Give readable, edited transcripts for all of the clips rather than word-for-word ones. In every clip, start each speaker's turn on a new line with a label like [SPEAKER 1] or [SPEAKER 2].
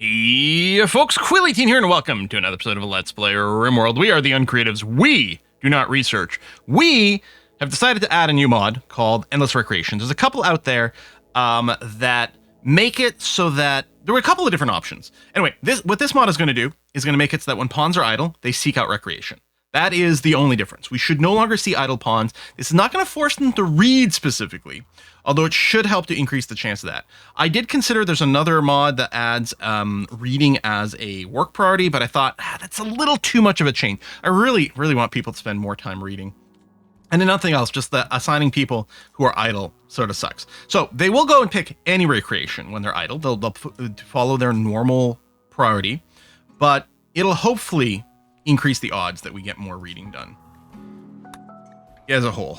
[SPEAKER 1] Hey, folks, Quilly18 here, and welcome to another episode of Let's Play RimWorld. We are the Uncreatives. We do not research. We have decided to add a new mod called Endless Recreations. There's a couple out there that make it so that there were a couple of different options. Anyway, what this mod is going to do is going to make it so that when pawns are idle, they seek out recreation. That is the only difference. We should no longer see idle pawns. This is not going to force them to read specifically, although it should help to increase the chance of that. I did consider there's another mod that adds reading as a work priority, but I thought that's a little too much of a change. I really want people to spend more time reading. And then nothing else, just that assigning people who are idle sort of sucks. So they will go and pick any recreation when they're idle. They'll follow their normal priority, but it'll hopefully increase the odds that we get more reading done. As a whole,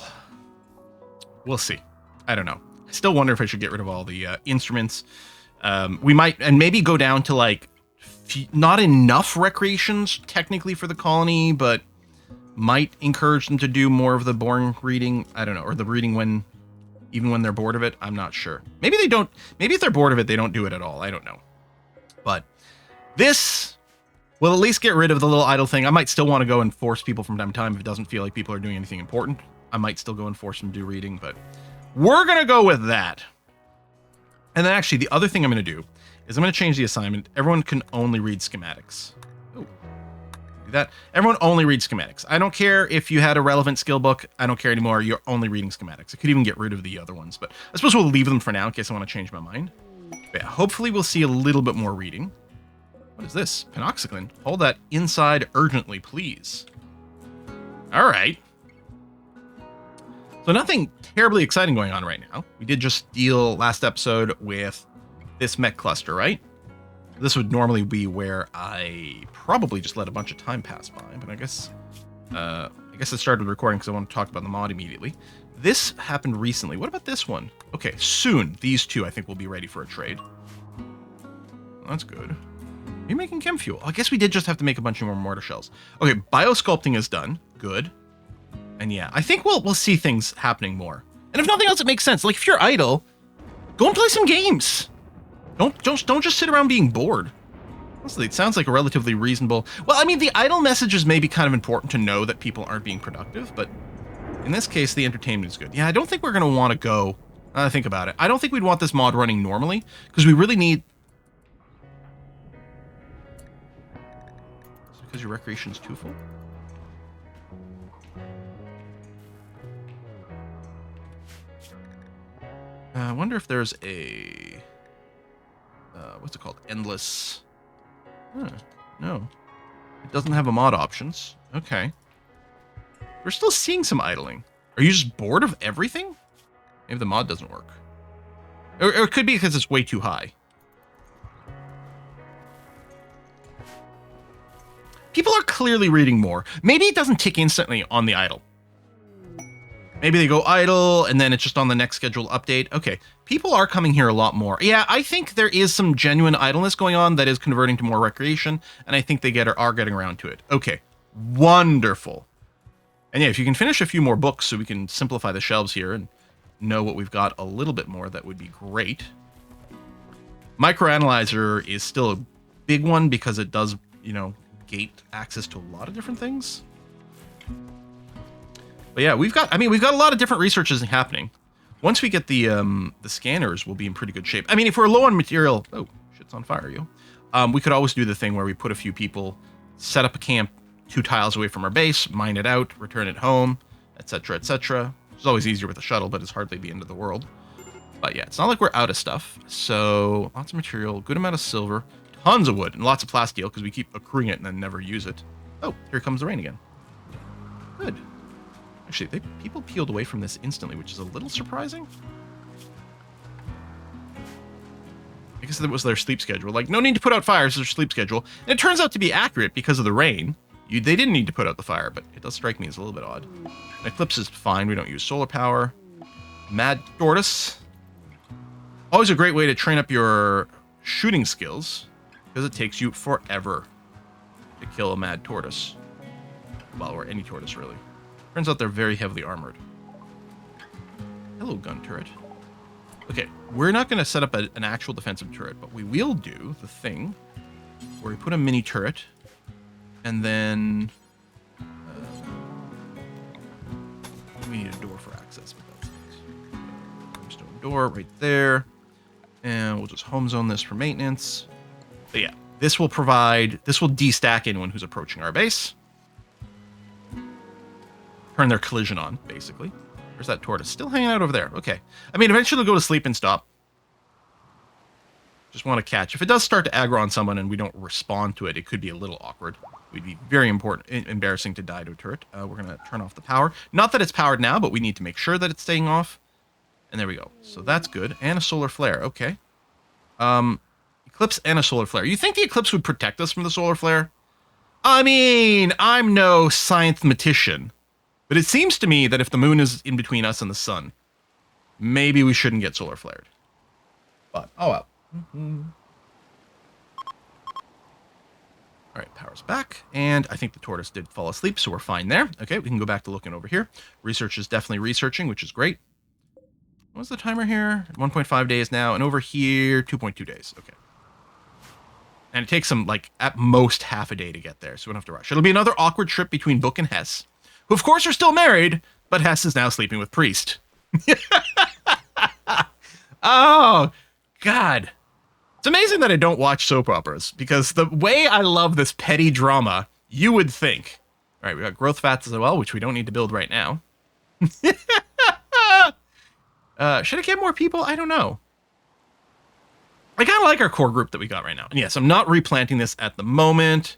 [SPEAKER 1] we'll see. I don't know. I still wonder if I should get rid of all the instruments. We might, and maybe go down to like not enough recreations technically for the colony, but might encourage them to do more of the boring reading. I don't know, or the reading even when they're bored of it. I'm not sure. Maybe they don't. Maybe if they're bored of it, they don't do it at all. I don't know. But this will at least get rid of the little idle thing. I might still want to go and force people from time to time if it doesn't feel like people are doing anything important. I might still go and force them to do reading, but we're going to go with that. And then actually the other thing I'm going to do is I'm going to change the assignment. Everyone can only read schematics. Oh, do that. Everyone only reads schematics. I don't care if you had a relevant skill book. I don't care anymore. You're only reading schematics. I could even get rid of the other ones, but I suppose we'll leave them for now in case I want to change my mind. But yeah, hopefully we'll see a little bit more reading. What is this? Penoxycline. Hold that inside urgently, please. All right. So nothing terribly exciting going on right now. We did just deal last episode with this mech cluster, right? This would normally be where I probably just let a bunch of time pass by, but I guess I started recording because I want to talk about the mod immediately. This happened recently. What about this one? Okay, soon these two I think will be ready for a trade. Well, that's good. Are you making chem fuel? I guess we did just have to make a bunch of more mortar shells. Okay, biosculpting is done. Good. And yeah, I think we'll see things happening more. And if nothing else, it makes sense. Like if you're idle, go and play some games. Don't just sit around being bored. Honestly, it sounds like a relatively reasonable. Well, I mean, the idle messages may be kind of important to know that people aren't being productive, but in this case, the entertainment is good. Yeah, I don't think we're going to want to go. Think about it. I don't think we'd want this mod running normally because we really need. Because your recreation's too full. I wonder if there's a what's it called? Endless. No, it doesn't have a mod options. Okay, we're still seeing some idling. Are you just bored of everything? Maybe the mod doesn't work, or it could be because it's way too high. People are clearly reading more. Maybe it doesn't tick instantly on the idle. Maybe they go idle and then it's just on the next scheduled update. Okay, people are coming here a lot more. Yeah, I think there is some genuine idleness going on that is converting to more recreation, and I think they are getting around to it. Okay, wonderful. And yeah, if you can finish a few more books so we can simplify the shelves here and know what we've got a little bit more, that would be great. Microanalyzer is still a big one because it does, gate access to a lot of different things. But yeah, we've got a lot of different researches happening. Once we get the scanners, we'll be in pretty good shape. I mean, if we're low on material, oh, shit's on fire, yo. We could always do the thing where we put a few people, set up a camp 2 tiles away from our base, mine it out, return it home, etc., etc. It's always easier with a shuttle, but it's hardly the end of the world. But yeah, it's not like we're out of stuff. So lots of material, good amount of silver, tons of wood, and lots of plasteel because we keep accruing it and then never use it. Oh, here comes the rain again. Good. Actually, people peeled away from this instantly, which is a little surprising. I guess that was their sleep schedule. Like, no need to put out fires, their sleep schedule. And it turns out to be accurate because of the rain. They didn't need to put out the fire, but it does strike me as a little bit odd. An eclipse is fine. We don't use solar power. Mad tortoise. Always a great way to train up your shooting skills because it takes you forever to kill a mad tortoise. Well, or any tortoise, really. Turns out they're very heavily armored. Hello, gun turret. Okay, we're not going to set up an actual defensive turret, but we will do the thing where we put a mini turret, and then we need a door for access with those things. Stone door right there, and we'll just home zone this for maintenance. But yeah, this will destack anyone who's approaching our base. Turn their collision on, basically. Where's that tortoise? Still hanging out over there. Okay. I mean, eventually they'll go to sleep and stop. Just want to catch. If it does start to aggro on someone and we don't respond to it, it could be a little awkward. It would be very embarrassing to die to a turret. We're going to turn off the power. Not that it's powered now, but we need to make sure that it's staying off. And there we go. So that's good. And a solar flare. Okay. Eclipse and a solar flare. You think the eclipse would protect us from the solar flare? I mean, I'm no science-matician. But it seems to me that if the moon is in between us and the sun, maybe we shouldn't get solar flared. But, oh well. All right, power's back. And I think the tortoise did fall asleep, so we're fine there. Okay, we can go back to looking over here. Research is definitely researching, which is great. What's the timer here? 1.5 days now. And over here, 2.2 days. Okay. And it takes them, like, at most half a day to get there, so we don't have to rush. It'll be another awkward trip between Book and Hess, who, of course, are still married, but Hess is now sleeping with Priest. Oh, God. It's amazing that I don't watch soap operas, because the way I love this petty drama, you would think. All right, we got growth fats as well, which we don't need to build right now. Should I get more people? I don't know. I kind of like our core group that we got right now. And yes, I'm not replanting this at the moment.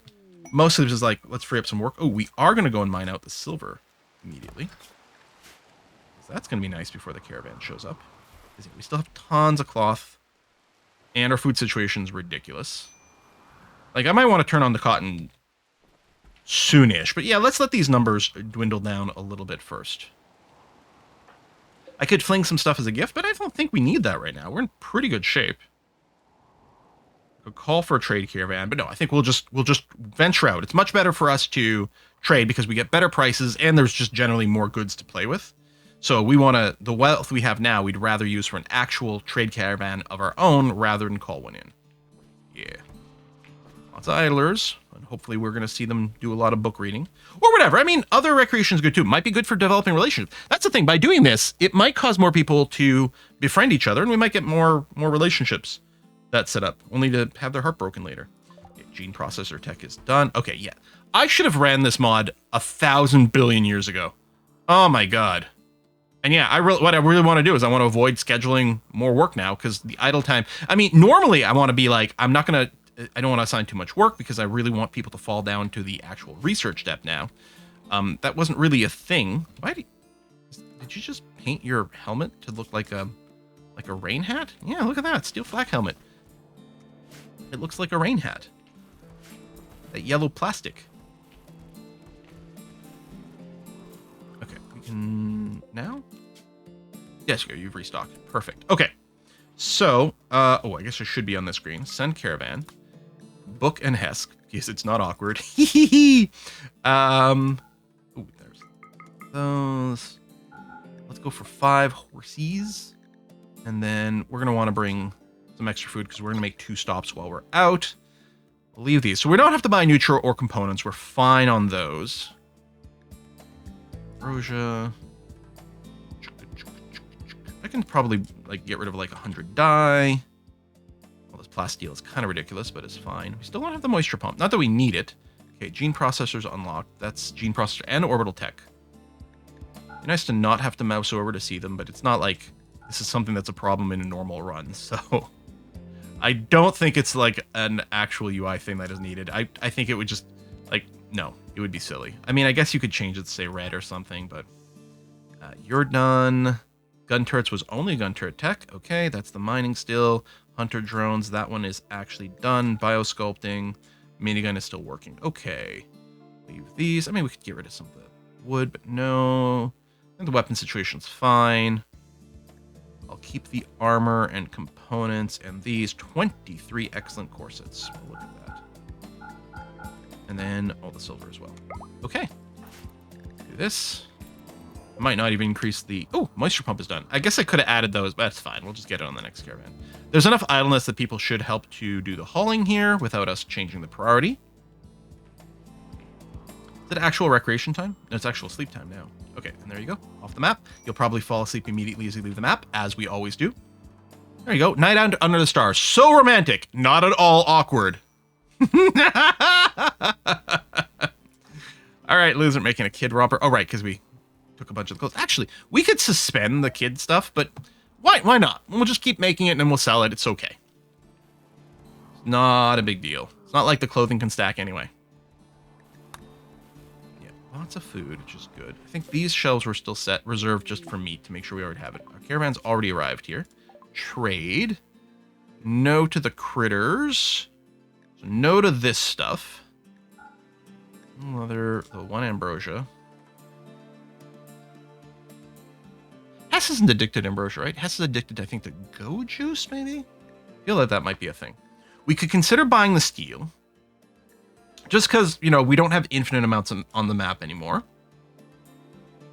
[SPEAKER 1] Mostly just like, let's free up some work. Oh, we are going to go and mine out the silver immediately. So that's going to be nice before the caravan shows up. We still have tons of cloth. And our food situation is ridiculous. Like, I might want to turn on the cotton soonish. But yeah, let's let these numbers dwindle down a little bit first. I could fling some stuff as a gift, but I don't think we need that right now. We're in pretty good shape. Could call for a trade caravan, but no, I think we'll just venture out. It's much better for us to trade because we get better prices and there's just generally more goods to play with. So we want to, the wealth we have now, we'd rather use for an actual trade caravan of our own rather than call one in. Yeah. Lots of idlers, and hopefully we're going to see them do a lot of book reading. Or whatever. I mean, other recreation is good too. It might be good for developing relationships. That's the thing. By doing this, it might cause more people to befriend each other, and we might get more relationships that set up, only to have their heart broken later. Okay, gene processor tech is done. Okay, yeah. I should have ran this mod 1,000 billion years ago. Oh my god. And yeah, what I really want to do is I want to avoid scheduling more work now, because the idle time... I mean, normally I want to be like, I don't want to assign too much work, because I really want people to fall down to the actual research step now. That wasn't really a thing. Did you just paint your helmet to look like a rain hat? Yeah, look at that. Steel flak helmet. It looks like a rain hat. That yellow plastic. Okay, we can... Now? Yes, you've restocked. Perfect. Okay. So, I guess I should be on the screen. Send caravan. Book and Hesk, because it's not awkward. There's those. Let's go for 5 horses. And then we're going to want to bring some extra food because we're going to make 2 stops while we're out. We'll leave these. So we don't have to buy neutral or components. We're fine on those. Ambrosia. I can probably get rid of 100 dye. Well, this plasteel is kind of ridiculous, but it's fine. We still don't have the moisture pump. Not that we need it. Okay, gene processors unlocked. That's gene processor and orbital tech. It's nice to not have to mouse over to see them, but it's not like this is something that's a problem in a normal run. So I don't think it's an actual UI thing that is needed. I think it would just no, it would be silly. I mean, I guess you could change it to say red or something, but you're done. Gun turrets was only gun turret tech. Okay, that's the mining still. Hunter drones, that one is actually done. Biosculpting. Minigun is still working. Okay. Leave these. I mean, we could get rid of some of the wood, but no. I think the weapon situation's fine. I'll keep the armor and components and these 23 excellent corsets. We'll look at that. And then all the silver as well. Okay. Do this. Might not even increase the... Oh, moisture pump is done. I guess I could have added those, but that's fine. We'll just get it on the next caravan. There's enough idleness that people should help to do the hauling here without us changing the priority. Is it actual recreation time? No, it's actual sleep time now. Okay, and there you go. Off the map. You'll probably fall asleep immediately as you leave the map, as we always do. There you go. Night out under the stars. So romantic. Not at all awkward. All right, Liz, making a kid romper. Oh, right, because we took a bunch of the clothes. Actually, we could suspend the kid stuff, but why not? We'll just keep making it and then we'll sell it. It's okay. It's not a big deal. It's not like the clothing can stack anyway. Yeah, lots of food, which is good. I think these shelves were still set, reserved just for meat to make sure we already have it. Our caravan's already arrived here. Trade. No to the critters. So no to this stuff. Another, the one ambrosia. Hess isn't addicted to ambrosia, right? Hess is addicted, I think, to go juice, maybe? I feel like that might be a thing. We could consider buying the steel. Just because, you know, we don't have infinite amounts on the map anymore.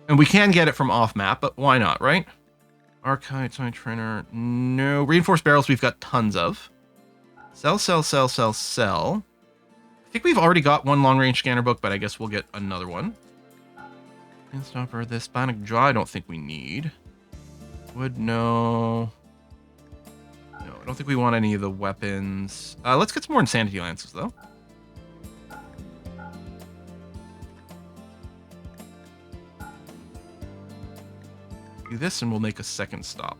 [SPEAKER 1] And we can get it from off map, but why not, right? Archive, Side Trainer. No. Reinforced barrels we've got tons of. Sell, sell, sell, sell, sell. I think we've already got one long-range scanner book, but I guess we'll get another one. Stopper, this bionic jaw I don't think we need. Would no. No, I don't think we want any of the weapons. Let's get some more insanity lances, though. Do this and we'll make a second stop.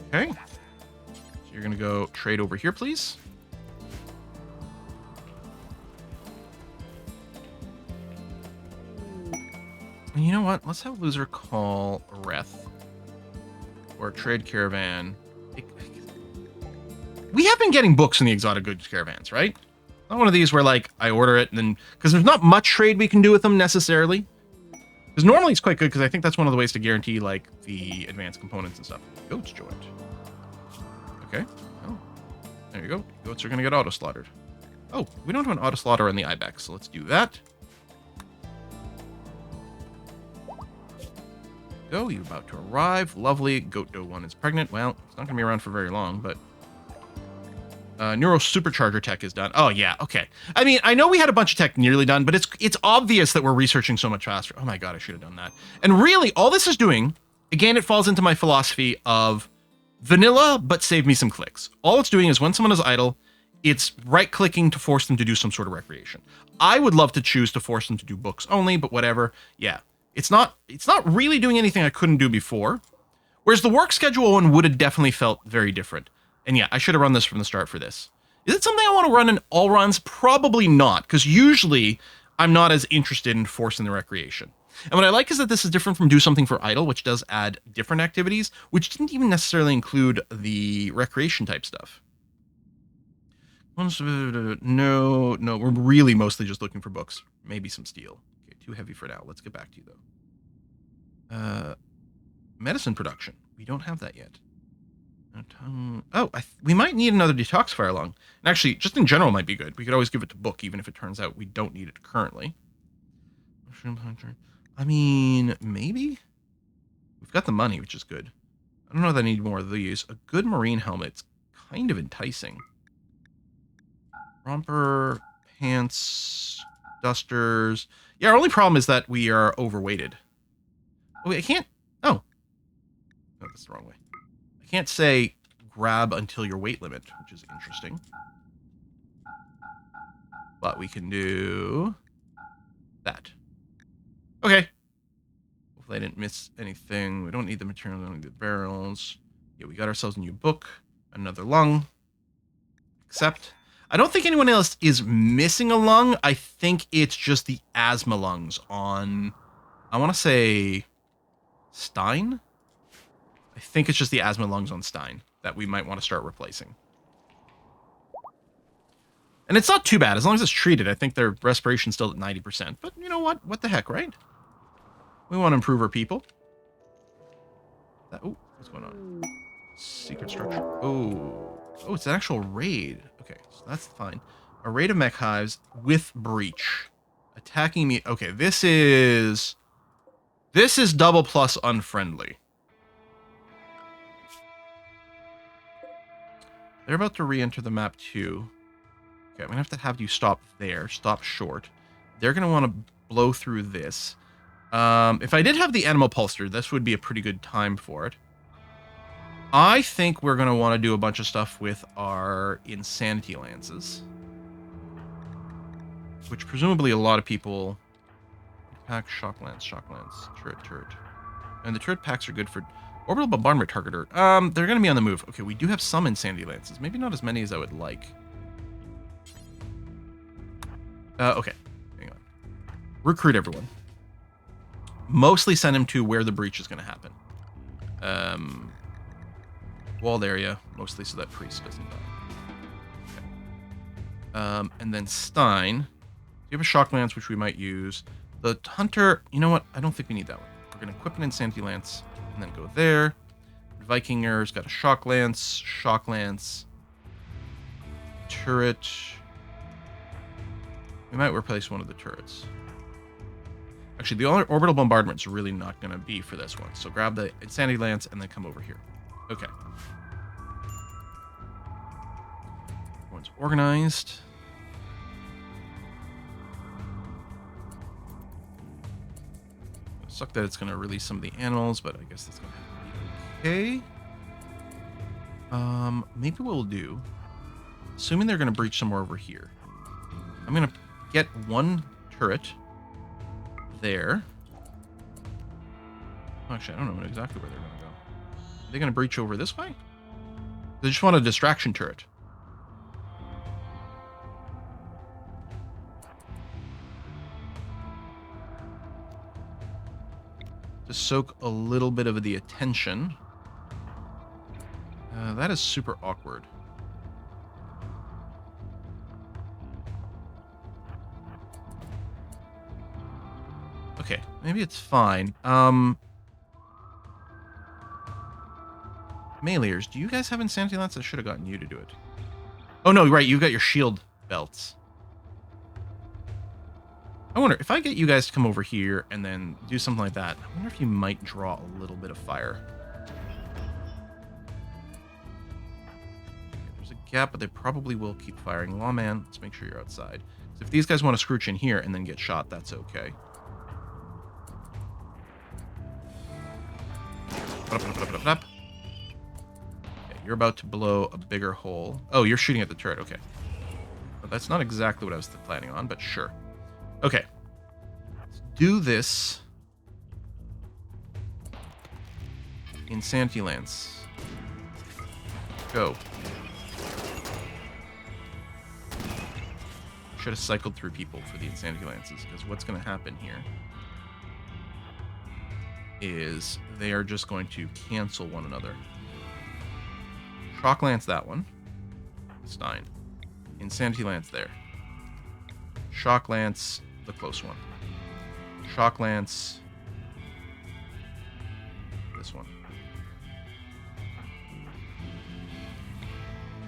[SPEAKER 1] Okay. So you're going to go trade over here, please. And you know what? Let's have Loser call Reth. Or Trade Caravan. We have been getting books in the exotic goods caravans, right? Not one of these where, like, I order it and then... Because there's not much trade we can do with them, necessarily. Because normally it's quite good, because I think that's one of the ways to guarantee, like, the advanced components and stuff. Goats joint. Okay. Oh. There you go. Goats are going to get auto-slaughtered. Oh, we don't have an auto-slaughter on the ibex, so let's do that. Go, you're about to arrive. Lovely. Goat Doe 1 is pregnant. Well, it's not going to be around for very long, but... Neuro Supercharger tech is done. Oh, yeah, okay. I mean, I know we had a bunch of tech nearly done, but it's obvious that we're researching so much faster. Oh my god, I should have done that. And really, all this is doing, again, it falls into my philosophy of vanilla, but save me some clicks. All it's doing is when someone is idle, it's right-clicking to force them to do some sort of recreation. I would love to choose to force them to do books only, but whatever. Yeah, it's not really doing anything I couldn't do before. Whereas the work schedule one would have definitely felt very different. And yeah, I should have run this from the start for this. Is it something I want to run in all runs? Probably not, because usually I'm not as interested in forcing the recreation. And what I like is that this is different from Do Something for Idle, which does add different activities, which didn't even necessarily include the recreation type stuff. No, we're really mostly just looking for books. Maybe some steel. Okay, too heavy for now. Let's get back to you, though. Medicine production. We don't have that yet. Oh, we might need another detoxifier lung. And actually, just in general might be good. We could always give it to book, even if it turns out we don't need it currently. Mushroom hunter. I mean, maybe? We've got the money, which is good. I don't know that I need more of these. A good marine helmet's kind of enticing. Romper, pants, dusters. Yeah, our only problem is that we are overweighted. Oh, wait, I can't... Oh. No, that's the wrong way. Can't say grab until your weight limit, which is interesting. But we can do that. Okay. Hopefully I didn't miss anything. We don't need the material, we don't need the barrels. Yeah, we got ourselves a new book, another lung. Except, I don't think anyone else is missing a lung. I think it's just the asthma lungs on, I want to say, Stein? I think it's just the asthma lungs on Stein that we might want to start replacing. And it's not too bad. As long as it's treated, I think their respiration's still at 90%. But you know what? What the heck, right? We want to improve our people. Oh, what's going on? Secret structure. Oh, it's an actual raid. Okay, so that's fine. A raid of mech hives with breach. Attacking me. Okay, this is This is double plus unfriendly. They're about to re-enter the map too. Okay, I'm going to have you stop there. Stop short. They're going to want to blow through this. If I did have the animal pulster, this would be a pretty good time for it. I think we're going to want to do a bunch of stuff with our insanity lances. Which presumably a lot of people... Pack, shock lance, turret. And the turret packs are good for orbital bombardment targeter. They're going to be on the move. Okay, we do have some insanity lances. Maybe not as many as I would like. Okay, hang on. Recruit everyone. Mostly send him to where the breach is going to happen. Walled area, mostly so that priest doesn't die. Okay. And then Stein. You have a shock lance, which we might use. The hunter, you know what? I don't think we need that one. We're going to equip an insanity lance and then go there. Vikinger's got a shock lance, turret. We might replace one of the turrets. Actually, the orbital bombardment's really not going to be for this one. So grab the insanity lance and then come over here. Okay. Everyone's organized. Suck that it's going to release some of the animals, but I guess that's going to be okay. Maybe what we'll do, assuming they're going to breach somewhere over here, I'm going to get one turret there. Actually, I don't know exactly where they're going to go. Are they going to breach over this way? They just want a distraction turret. To soak a little bit of the attention. That is super awkward. Okay, maybe it's fine. Meleers, do you guys have insanity lance? I should have gotten you to do it. Oh no, right, you've got your shield belts. I wonder, if I get you guys to come over here and then do something like that, I wonder if you might draw a little bit of fire. Okay, there's a gap, but they probably will keep firing. Lawman, let's make sure you're outside. So if these guys want to scrooch in here and then get shot, that's okay. Okay, you're about to blow a bigger hole. Oh, you're shooting at the turret, okay. But that's not exactly what I was planning on, but sure. Okay, let's do this. Insanity lance. Go. Should have cycled through people for the insanity lances, because what's going to happen here is they are just going to cancel one another. Shock lance that one. Stein. Insanity lance there. Shock lance the close one. Shock lance this one.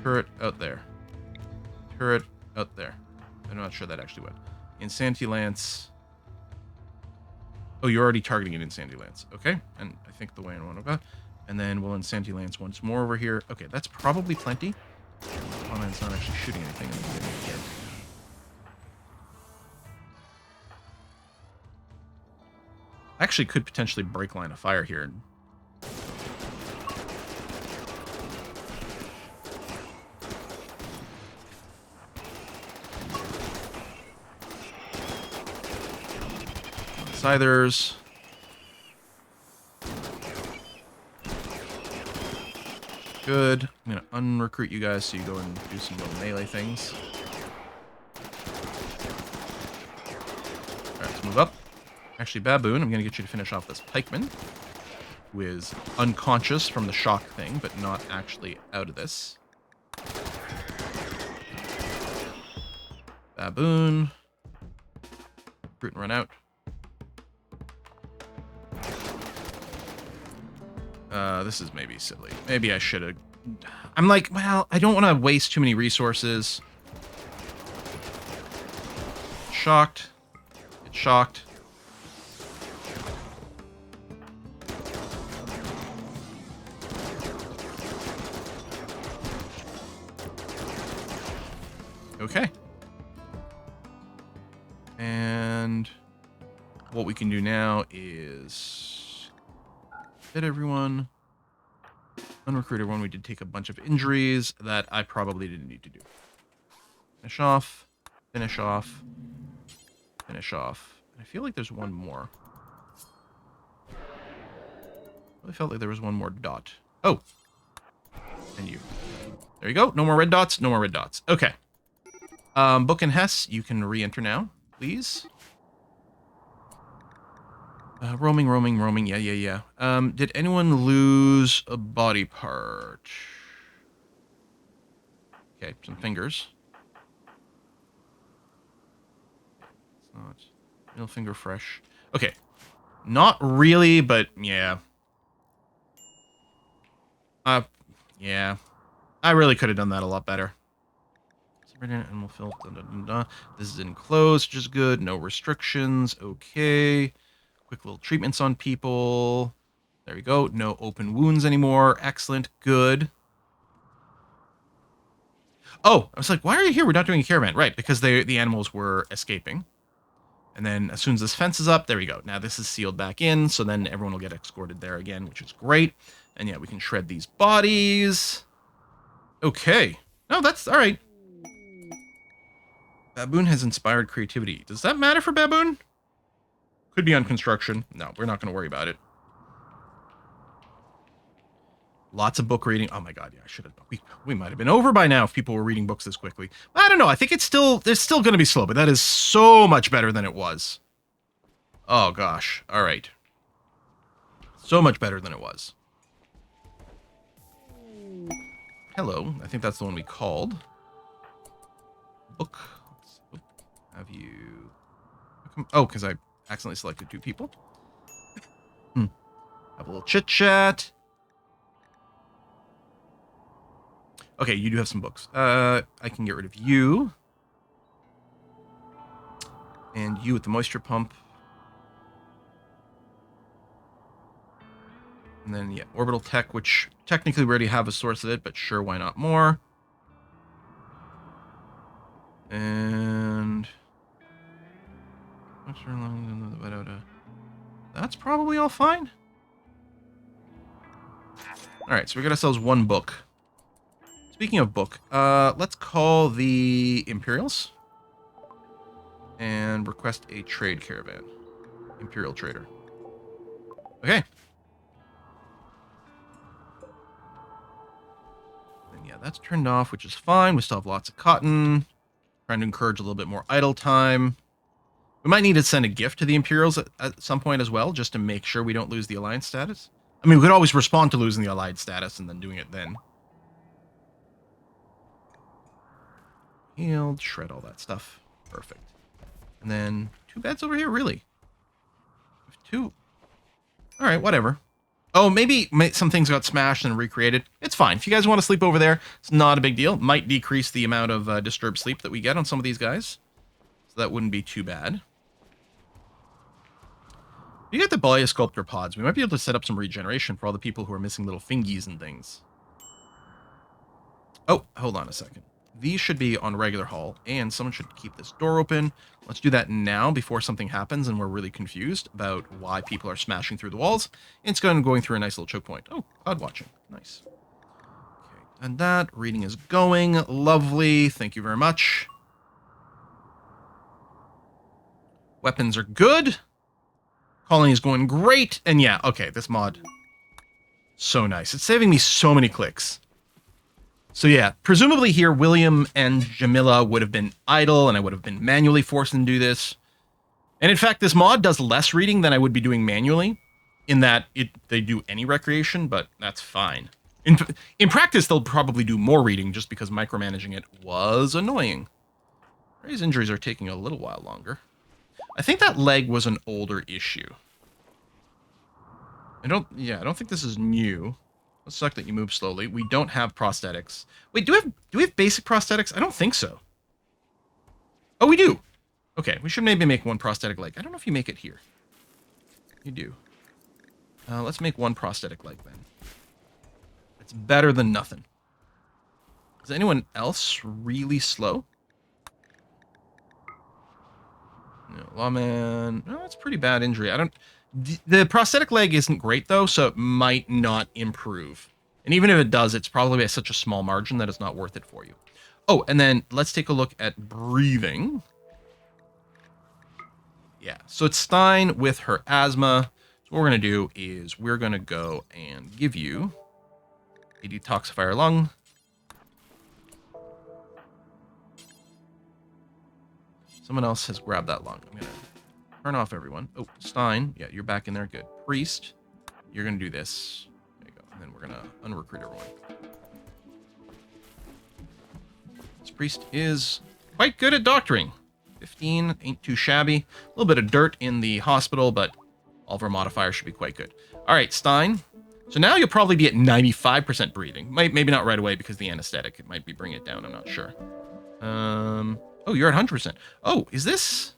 [SPEAKER 1] Turret out there. Turret out there. I'm not sure that actually went. Insanity lance. Oh, you're already targeting an insanity lance. Okay, and I think the way I want to go. And then we'll insanity lance once more over here. Okay, that's probably plenty. Oh, man, it's not actually shooting anything in the beginning here. Actually could potentially break line of fire here. Scythers. Good. I'm going to unrecruit you guys so you go and do some little melee things. Alright, let's move up. Actually, Baboon, I'm going to get you to finish off this pikeman, who is unconscious from the shock thing, but not actually out of this. Baboon. Recruit and run out. This is maybe silly. Maybe I should have... I'm like, well, I don't want to waste too many resources. Shocked. Get shocked. Okay. And what we can do now is hit everyone. Unrecruit everyone. We did take a bunch of injuries that I probably didn't need to do. Finish off. Finish off. Finish off. And I feel like there's one more. I felt like there was one more dot. Oh. And you. There you go. No more red dots. No more red dots. Okay. Book and Hess, you can re-enter now, please. Roaming, roaming, roaming. Yeah. Did anyone lose a body part? Okay, some fingers. It's not middle finger fresh. Okay. Not really, but yeah. Yeah. I really could have done that a lot better. Animal filth. This is enclosed, which is good. No restrictions. Okay. Quick little treatments on people. There we go. No open wounds anymore. Excellent. Good. Oh, I was like, why are you here? We're not doing a caravan. Right, because the animals were escaping. And then as soon as this fence is up, there we go. Now this is sealed back in, so then everyone will get escorted there again, which is great. And yeah, we can shred these bodies. Okay. No, that's all right. Baboon has inspired creativity. Does that matter for Baboon? Could be on construction. No, we're not going to worry about it. Lots of book reading. Oh my god, yeah, I should have. We might have been over by now if people were reading books this quickly. I don't know. I think it's still going to be slow, but that is so much better than it was. Oh gosh. All right. So much better than it was. Hello. I think that's the one we called. Book. Have you... Oh, because I accidentally selected 2 people. Have a little chit-chat. Okay, you do have some books. I can get rid of you. And you with the moisture pump. And then, yeah, orbital tech, which technically we already have a source of it, but sure, why not more? And... That's probably all fine. Alright, so we got ourselves 1 book. Speaking of book, let's call the Imperials. And request a trade caravan. Imperial trader. Okay. And yeah, that's turned off, which is fine. We still have lots of cotton. Trying to encourage a little bit more idle time. We might need to send a gift to the Imperials at some point as well, just to make sure we don't lose the alliance status. I mean, we could always respond to losing the allied status and then doing it then. Healed, shred all that stuff. Perfect. And then 2 beds over here, really? 2. All right, whatever. Oh, maybe some things got smashed and recreated. It's fine. If you guys want to sleep over there, it's not a big deal. Might decrease the amount of disturbed sleep that we get on some of these guys. So that wouldn't be too bad. You get the Balia Sculptor pods. We might be able to set up some regeneration for all the people who are missing little fingies and things. Oh, hold on a second. These should be on regular haul, and someone should keep this door open. Let's do that now before something happens and we're really confused about why people are smashing through the walls. It's going through a nice little choke point. Oh, cloud watching. Nice. Okay, and that. Reading is going. Lovely. Thank you very much. Weapons are good. Calling is going great. And yeah, okay, this mod. So nice. It's saving me so many clicks. So yeah, presumably here, William and Jamila would have been idle, and I would have been manually forced to do this. And in fact, this mod does less reading than I would be doing manually, in that they do any recreation, but that's fine. In practice, they'll probably do more reading just because micromanaging it was annoying. Ray's injuries are taking a little while longer. I think that leg was an older issue. I don't think this is new. Let's suck that you move slowly. We don't have prosthetics. Wait, do we have basic prosthetics? I don't think so. Oh, we do. Okay, we should maybe make 1 prosthetic leg. I don't know if you make it here. You do. Let's make 1 prosthetic leg then. It's better than nothing. Is anyone else really slow? No, lawman. No, that's pretty bad injury. I don't. The prosthetic leg isn't great though, so it might not improve. And even if it does, it's probably by such a small margin that it's not worth it for you. Oh, and then let's take a look at breathing. Yeah, so it's Stein with her asthma. So what we're going to do is we're going to go and give you a detoxifier lung. Someone else has grabbed that lung. I'm going to turn off everyone. Oh, Stein. Yeah, you're back in there. Good. Priest, you're going to do this. There you go. And then we're going to unrecruit everyone. This priest is quite good at doctoring. 15, ain't too shabby. A little bit of dirt in the hospital, but all of our modifiers should be quite good. All right, Stein. So now you'll probably be at 95% breathing. Maybe not right away because the anesthetic. It might be bringing it down. I'm not sure. Oh, you're at 100%. Oh, is this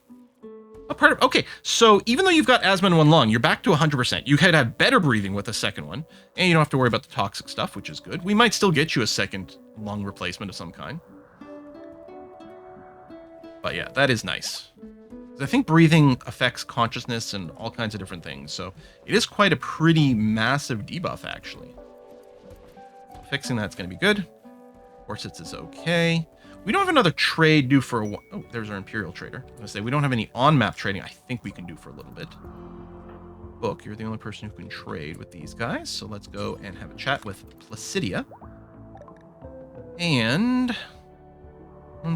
[SPEAKER 1] a part of... Okay, so even though you've got asthma in one lung, you're back to 100%. You could have better breathing with a second one, and you don't have to worry about the toxic stuff, which is good. We might still get you a second lung replacement of some kind. But yeah, that is nice. I think breathing affects consciousness and all kinds of different things, so it is quite a pretty massive debuff, actually. Fixing that's going to be good. Corsets is okay. We don't have another trade due for a... Oh, there's our Imperial Trader. I was going to say, we don't have any on-map trading I think we can do for a little bit. Book, you're the only person who can trade with these guys, so let's go and have a chat with Placidia. And...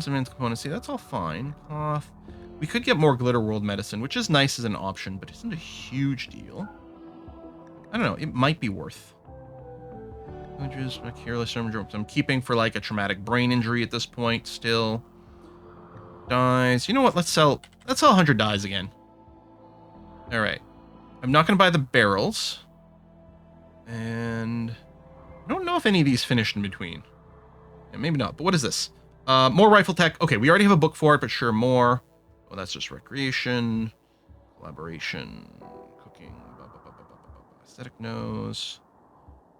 [SPEAKER 1] some components. See, that's all fine. Cloth. We could get more Glitter World medicine, which is nice as an option, but isn't a huge deal. I don't know. It might be worth. Just my careless I'm keeping for like a traumatic brain injury at this point. Still. Dies. You know what? Let's sell 100 dies again. All right. I'm not going to buy the barrels. And I don't know if any of these finished in between. Yeah, maybe not. But what is this? More rifle tech. Okay, we already have a book for it, but sure, more. Oh, that's just recreation, collaboration, cooking, aesthetic nose,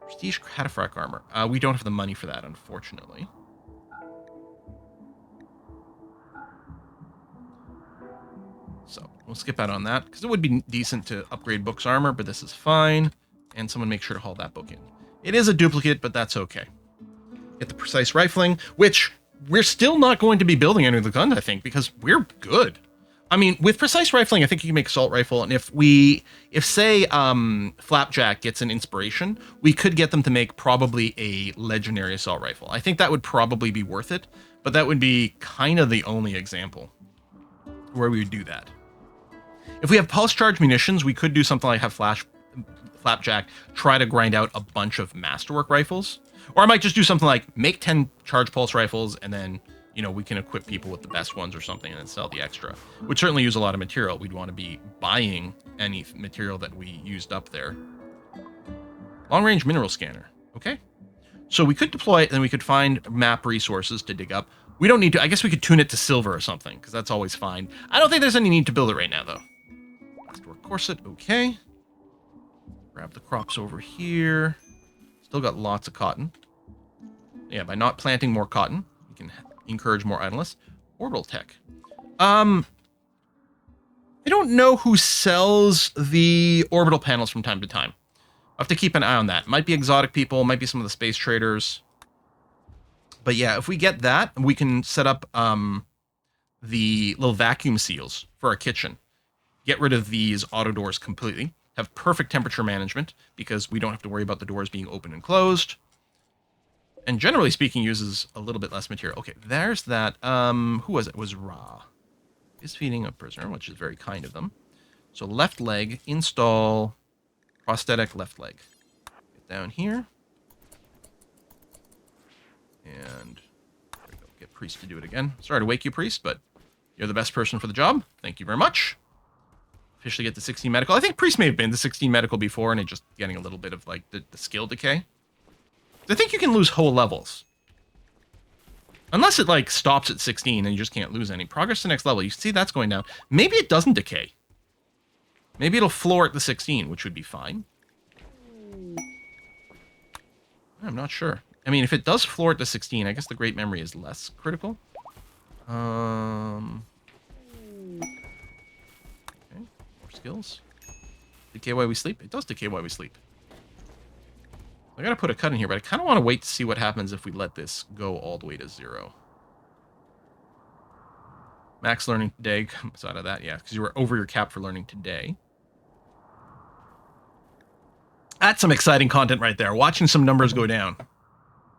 [SPEAKER 1] prestige cataphractic armor. We don't have the money for that, unfortunately. So we'll skip out on that, because it would be decent to upgrade book's armor, but this is fine. And someone make sure to haul that book in. It is a duplicate, but that's okay. Get the precise rifling, which... we're still not going to be building any of the guns, I think, because we're good. I mean, with precise rifling, I think you can make assault rifle, and if say, Flapjack gets an inspiration, we could get them to make probably a legendary assault rifle. I think that would probably be worth it, but that would be kind of the only example where we would do that. If we have pulse charge munitions, we could do something like have Flapjack try to grind out a bunch of masterwork rifles. Or I might just do something like make 10 charge pulse rifles and then, you know, we can equip people with the best ones or something and then sell the extra. Would certainly use a lot of material. We'd want to be buying any material that we used up there. Long range mineral scanner. Okay. So we could deploy it and then we could find map resources to dig up. We don't need to, I guess we could tune it to silver or something because that's always fine. I don't think there's any need to build it right now though. Store corset. Okay. Grab the crops over here. Still got lots of cotton. Yeah, by not planting more cotton, we can encourage more idleness. Orbital tech. I don't know who sells the orbital panels from time to time. I'll have to keep an eye on that. Might be exotic people, might be some of the space traders. But yeah, if we get that, we can set up the little vacuum seals for our kitchen. Get rid of these auto doors completely. Have perfect temperature management because we don't have to worry about the doors being open and closed. And generally speaking, uses a little bit less material. Okay, there's that. Who was it? It was Ra. Is feeding a prisoner, which is very kind of them. So left leg, install prosthetic left leg. Get down here. And there we go. Get Priest to do it again. Sorry to wake you, Priest, but you're the best person for the job. Thank you very much. Officially get the 16 medical. I think Priest may have been the 16 medical before, and it just getting a little bit of like the skill decay. I think you can lose whole levels. Unless it like stops at 16 and you just can't lose any. Progress to next level. You see that's going down. Maybe it doesn't decay. Maybe it'll floor at the 16, which would be fine. I'm not sure. I mean, if it does floor at the 16, I guess the great memory is less critical. More skills. Decay while we sleep? It does decay while we sleep. I gotta put a cut in here, but I kind of want to wait to see what happens if we let this go all the way to 0. Max learning today comes out of that, yeah, because you were over your cap for learning today. That's some exciting content right there. Watching some numbers go down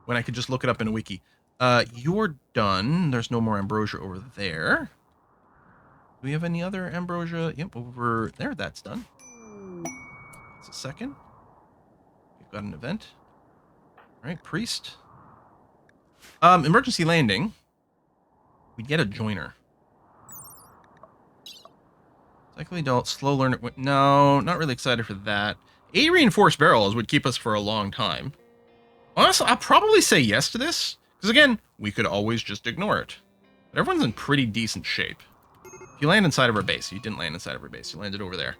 [SPEAKER 1] when I could just look it up in a wiki. You're done. There's no more ambrosia over there. Do we have any other ambrosia? Yep, over there. That's done. It's a second. We've got an event. All right, priest. Emergency landing. We get a joiner. Cycling adult, slow learner. No, not really excited for that. 8 reinforced barrels would keep us for a long time. Honestly, I'll probably say yes to this. Because again, we could always just ignore it. But everyone's in pretty decent shape. If you land inside of our base, you didn't land inside of our base. You landed over there.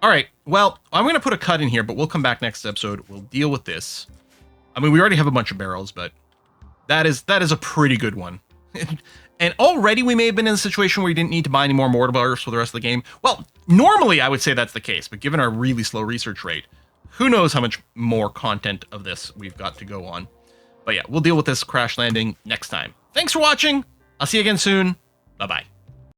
[SPEAKER 1] All right, well, I'm going to put a cut in here, but we'll come back next episode. We'll deal with this. I mean, we already have a bunch of barrels, but that is a pretty good one. And already we may have been in a situation where we didn't need to buy any more mortar barrels for the rest of the game. Well, normally I would say that's the case, but given our really slow research rate, who knows how much more content of this we've got to go on. But yeah, we'll deal with this crash landing next time. Thanks for watching. I'll see you again soon. Bye-bye.